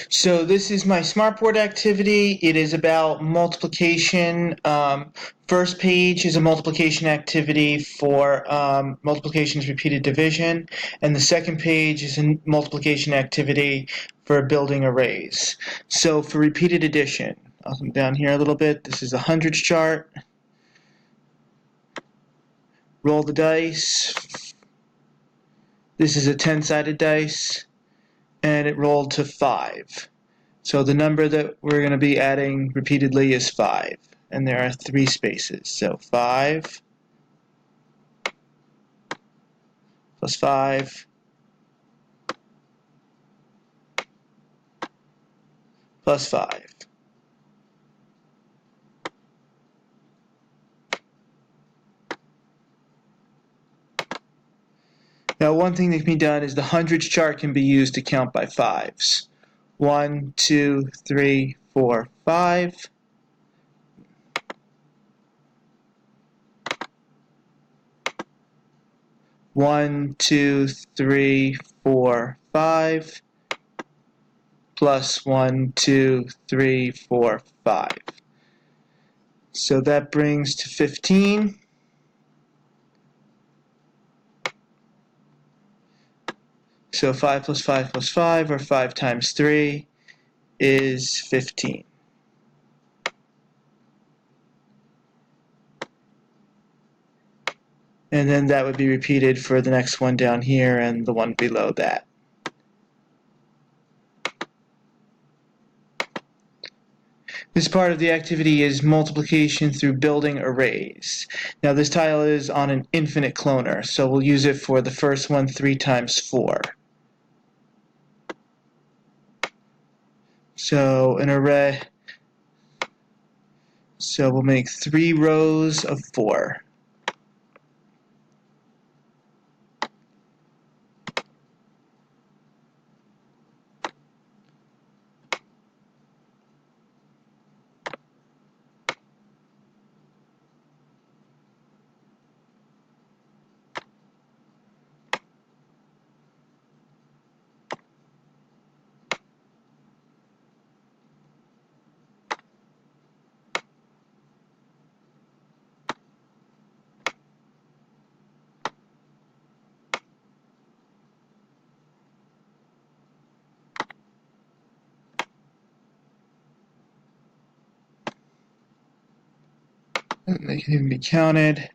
So this is my Smartboard activity. It is about multiplication. First page is a multiplication activity for multiplications repeated division, and the second page is a multiplication activity for building arrays. So for repeated addition, I'll come down here a little bit. This is a hundreds chart. Roll the dice. This is a 10-sided dice, and it rolled to 5. So the number that we're going to be adding repeatedly is 5. And there are 3 spaces. So 5 plus 5 plus 5. Now one thing that can be done is the hundreds chart can be used to count by 5s. 1, 2, 3, 4, 5. One, 2, 3, 4, 5, plus 1, 2, 3, 4, 5. So that brings to 15. So 5 plus 5 plus 5, or 5 times 3, is 15. And then that would be repeated for the next one down here and the one below that. This part of the activity is multiplication through building arrays. Now this tile is on an infinite cloner, so we'll use it for the first one, 3 times 4. So an array, so we'll make 3 rows of 4. And they can even be counted.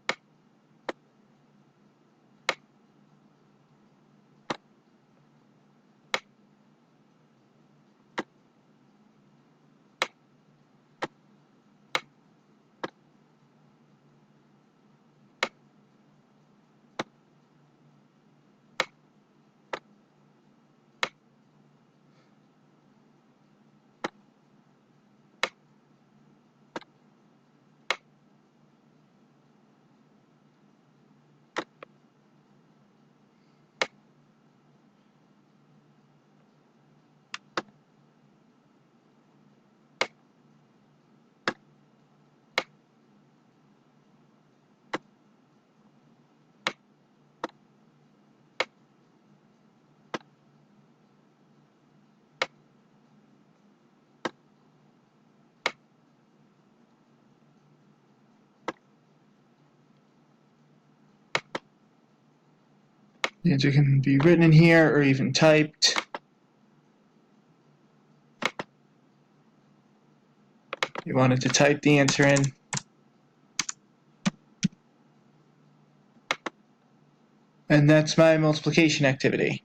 The answer can be written in here or even typed. You wanted to type the answer in. And that's my multiplication activity.